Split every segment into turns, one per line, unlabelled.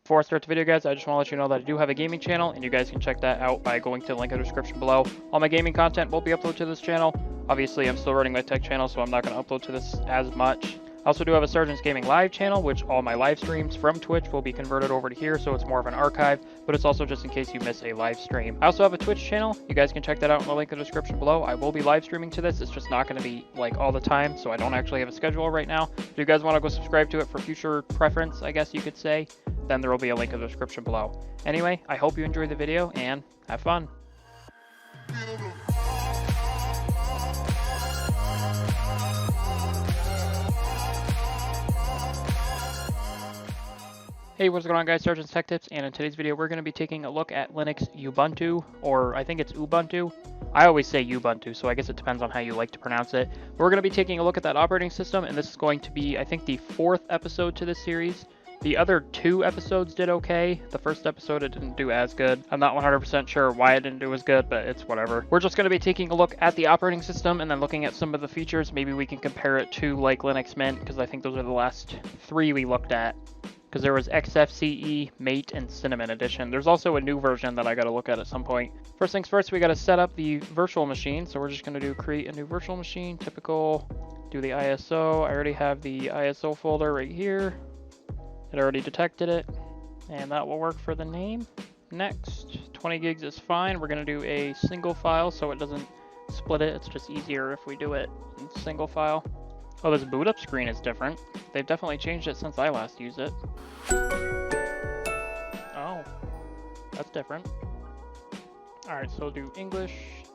Before I start the video, guys, I just want to let you know that I do have a gaming channel, and you guys can check that out by going to the link in the description below. All my gaming content will be uploaded to this channel. Obviously, I'm still running my tech channel, so I'm not going to upload to this as much. I also do have a Sergeant's Gaming Live channel, which all my live streams from Twitch will be converted over to here, so it's more of an archive, but it's also just in case you miss a live stream. I also have a Twitch channel. You guys can check that out in the link in the description below. I will be live streaming to this. It's just not going to be like all the time, so I don't actually have a schedule right now. If you guys want to go subscribe to it for future preference, I guess you could say, then there will be a link in the description below. Anyway, I hope you enjoyed the video and have fun. Hey, what's going on, guys? Sergeant's Tech Tips, and in today's video we're going to be taking a look at Linux Ubuntu, or I think it's Ubuntu. I always say Ubuntu, so I guess it depends on how you like to pronounce it. But we're going to be taking a look at that operating system, and this is going to be, I think, the 4th episode to this series. The other 2 episodes did okay. The first episode, it didn't do as good. I'm not 100% sure why it didn't do as good, but it's whatever. We're just going to be taking a look at the operating system and then looking at some of the features. Maybe we can compare it to like Linux Mint, because I think those are the last 3 we looked at. Because there was XFCE, Mate, and Cinnamon Edition. There's also a new version that I got to look at some point. First things first, we got to set up the virtual machine. So we're just going to do create a new virtual machine. Typical, do the ISO. I already have the ISO folder right here. It already detected it, and that will work for the name. Next, 20 gigs is fine. We're going to do a single file so it doesn't split it. It's just easier if we do it in single file. Oh, this boot up screen is different. They've definitely changed it since I last used it. Oh, that's different. Alright, so we'll do English.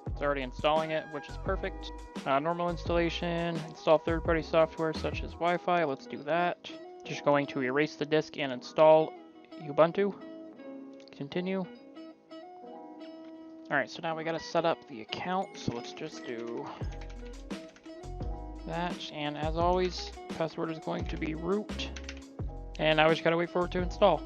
It's already installing it, which is perfect. Normal installation, install third-party software such as Wi-Fi. Let's do that. Just going to erase the disk and install Ubuntu. Continue. Alright, so now we gotta set up the account, so let's just do that. And as always, password is going to be root. And now we just gotta wait for it to install.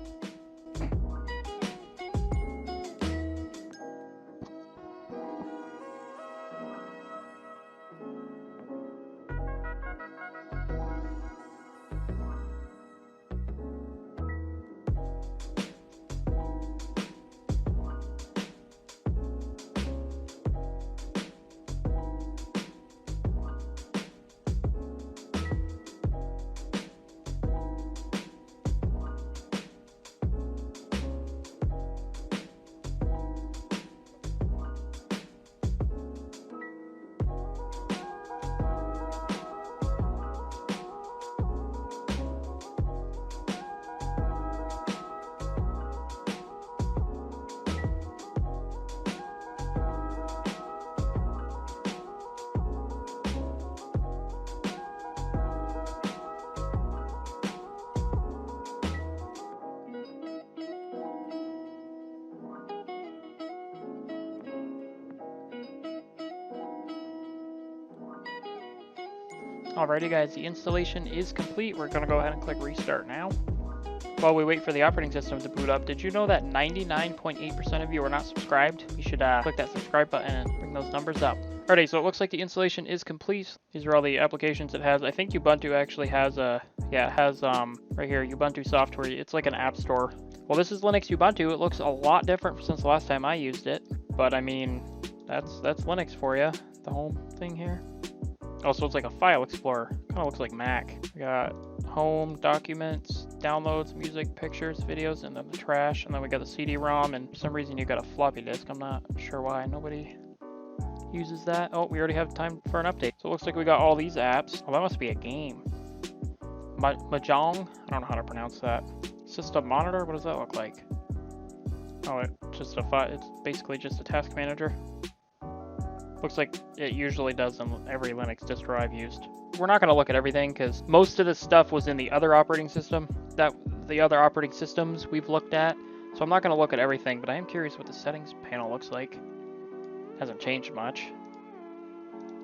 Alrighty guys, the installation is complete. We're going to go ahead and click restart now. While we wait for the operating system to boot up, did you know that 99.8% of you are not subscribed? You should click that subscribe button and bring those numbers up. Alrighty, so it looks like the installation is complete. These are all the applications it has. I think Ubuntu actually has right here, Ubuntu software. It's like an app store. Well, this is Linux Ubuntu. It looks a lot different since the last time I used it. But I mean, that's Linux for you. The home thing here. Also, it's like a file explorer. Kind of looks like Mac. We got home, documents, downloads, music, pictures, videos, and then the trash. And then we got the CD-ROM, and for some reason you got a floppy disk. I'm not sure why. Nobody uses that. Oh, we already have time for an update. So it looks like we got all these apps. Oh, that must be a game. Mahjong? I don't know how to pronounce that. System monitor? What does that look like? Oh, it's basically just a task manager. Looks like it usually does in every Linux distro I've used. We're not going to look at everything because most of this stuff was in the other operating system, the other operating systems we've looked at. So I'm not going to look at everything, but I am curious what the settings panel looks like. Hasn't changed much.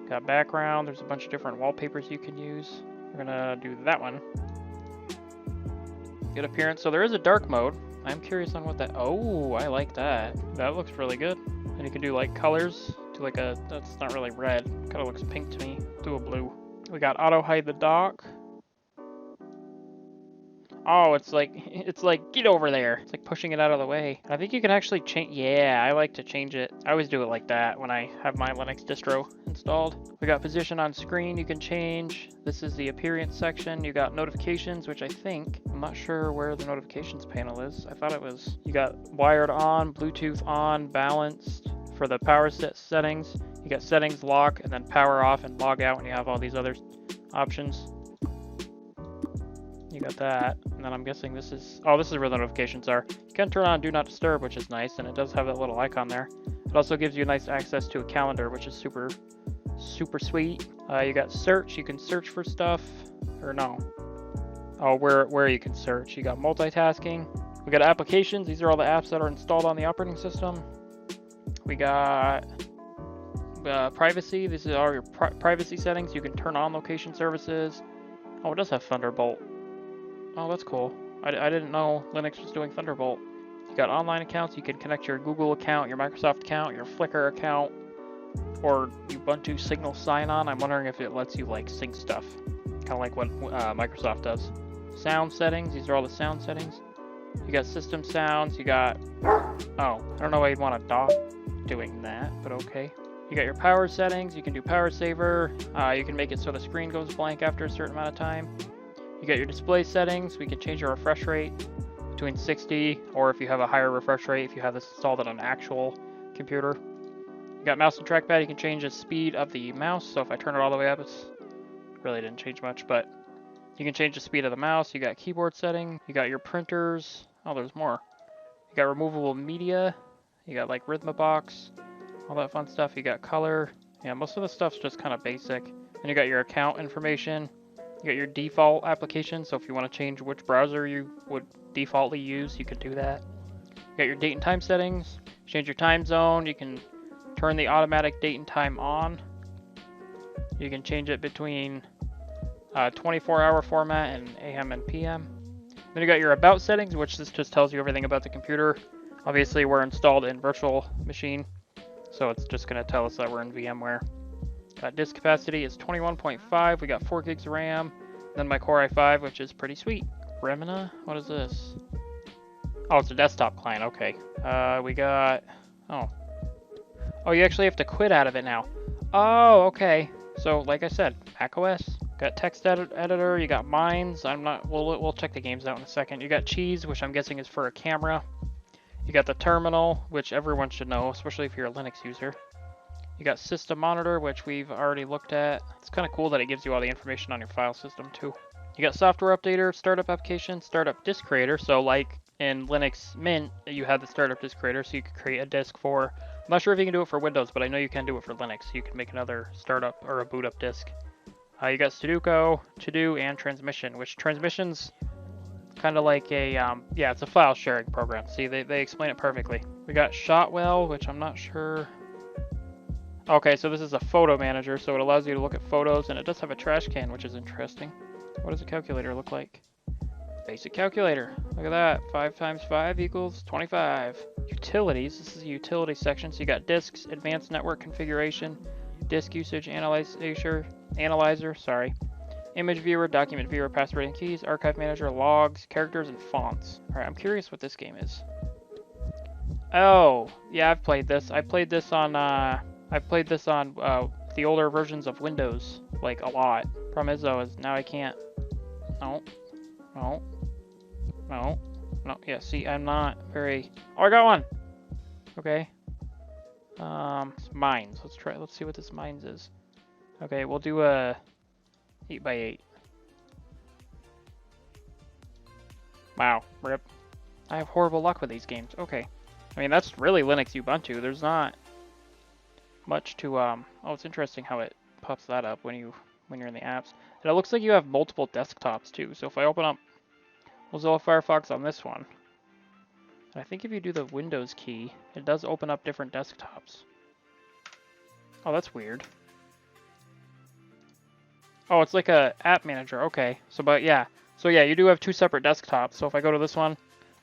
Got background. There's a bunch of different wallpapers you can use. We're going to do that one. Good appearance. So there is a dark mode. I'm curious on what that... Oh, I like that. That looks really good. And you can do like colors. Like that's not really red, kind of looks pink to me. Do a blue. We got auto hide the dock. Oh, it's like get over there. It's like pushing it out of the way. I think you can actually change. Yeah, I like to change it. I always do it like that when I have my Linux distro installed. We got position on screen you can change. This is the appearance section. You got notifications, which I'm not sure where the notifications panel is. I thought it was, you got wired on, Bluetooth on, balanced. For the power settings, you got settings, lock, and then power off and log out, and you have all these other options. You got that, and then I'm guessing this is where the notifications are. You can turn on Do Not Disturb, which is nice, and it does have that little icon there. It also gives you nice access to a calendar, which is super sweet. You got search, you can search for stuff, or no. Oh, where you can search. You got multitasking. We got applications, these are all the apps that are installed on the operating system. We got privacy, this is all your privacy settings. You can turn on location services. Oh, it does have Thunderbolt. Oh, that's cool. I didn't know Linux was doing Thunderbolt. You got online accounts. You can connect your Google account, your Microsoft account, your Flickr account, or Ubuntu Signal sign-on. I'm wondering if it lets you like sync stuff, kind of like what Microsoft does. Sound settings. These are all the sound settings. You got system sounds. You got... Oh, I don't know why you'd want to dock doing that, but okay. You got your power settings. You can do power saver. You can make it so the screen goes blank after a certain amount of time. You got your display settings. We can change your refresh rate between 60, or if you have a higher refresh rate, if you have this installed on an actual computer. You got mouse and trackpad. You can change the speed of the mouse. So if I turn it all the way up, it's really didn't change much, but you can change the speed of the mouse. You got keyboard setting. You got your printers. Oh, there's more. You got removable media. You got like Rhythmabox, all that fun stuff. You got color. Yeah, most of the stuff's just kind of basic. And you got your account information. You got your default application, so if you want to change which browser you would defaultly use, you can do that. You got your date and time settings. Change your time zone. You can turn the automatic date and time on. You can change it between 24-hour format and AM and PM. Then you got your about settings, which this just tells you everything about the computer. Obviously, we're installed in virtual machine, so it's just going to tell us that we're in VMware. Disk capacity is 21.5. We got 4 gigs of RAM. Then my Core i5, which is pretty sweet. Remina? What is this? Oh, it's a desktop client. Okay. We got... Oh, you actually have to quit out of it now. Oh, okay. So, like I said, macOS. Got text editor. You got Minds. We'll check the games out in a second. You got Cheese, which I'm guessing is for a camera. You got the terminal, which everyone should know, especially if you're a Linux user. You got System Monitor, which we've already looked at. It's kind of cool that it gives you all the information on your file system, too. You got Software Updater, Startup Application, Startup Disk Creator. So, like in Linux Mint, you have the Startup Disk Creator, so you could create a disk for... I'm not sure if you can do it for Windows, but I know you can do it for Linux. You can make another startup or a boot up disk. You got Sudoku, To-Do, and Transmission, which Transmission's kind of like a... yeah, it's a file sharing program. See, they explain it perfectly. We got Shotwell, which I'm not sure... Okay, so this is a photo manager, so it allows you to look at photos, and it does have a trash can, which is interesting. What does a calculator look like? Basic calculator. Look at that. 5 times 5 equals 25. Utilities. This is a utility section. So you got disks, advanced network configuration, disk usage analyzer, image viewer, document viewer, password and keys, archive manager, logs, characters, and fonts. All right, I'm curious what this game is. Oh, yeah, I've played this. I played this on the older versions of Windows, like a lot. Problem is though, is now I can't. No. Yeah, see, I'm not very. Oh, I got one. Okay. It's Mines. Let's see what this Mines is. Okay, we'll do a 8x8. Wow, rip. I have horrible luck with these games. Okay. I mean, that's really Linux Ubuntu. There's not much to oh, it's interesting how it pops that up when you're in the apps. And it looks like you have multiple desktops too. So if I open up Mozilla Firefox on this one, and I think if you do the Windows key, it does open up different desktops. Oh, that's weird. Oh, it's like a app manager. Okay. So yeah, you do have 2 separate desktops. So if I go to this one,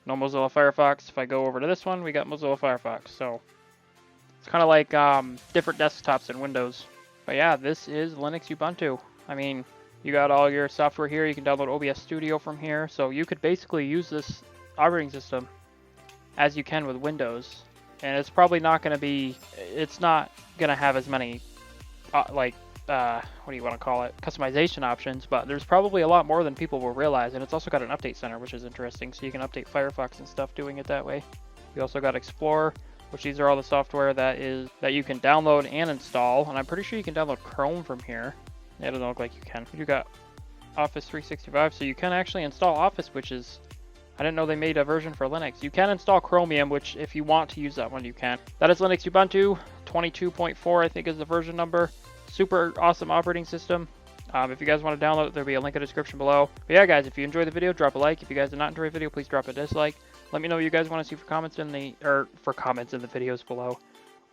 no Mozilla Firefox. If I go over to this one, we got Mozilla Firefox. So it's kind of like different desktops in Windows. But yeah, this is Linux Ubuntu. I mean, You got all your software here. You can download OBS Studio from here. So you could basically use this operating system as you can with Windows. And it's probably not going to be, it's not going to have as many, what do you want to call it, customization options, but there's probably a lot more than people will realize. And it's also got an update center, which is interesting. So you can update Firefox and stuff doing it that way. You also got Explorer, which these are all the software that you can download and install. And I'm pretty sure you can download Chrome from here. It doesn't look like you can. You got Office 365, so you can actually install Office, which is, I didn't know they made a version for Linux. You can install Chromium, which if you want to use that one, you can. That is Linux Ubuntu 22.04, I think is the version number. Super awesome operating system. If you guys want to download it, there'll be a link in the description below. But yeah, guys, if you enjoyed the video, drop a like. If you guys did not enjoy the video, please drop a dislike. Let me know what you guys want to see for comments in the videos below.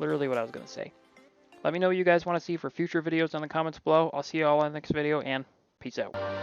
Literally what I was going to say. Let me know what you guys want to see for future videos in the comments below. I'll see you all in the next video, and peace out.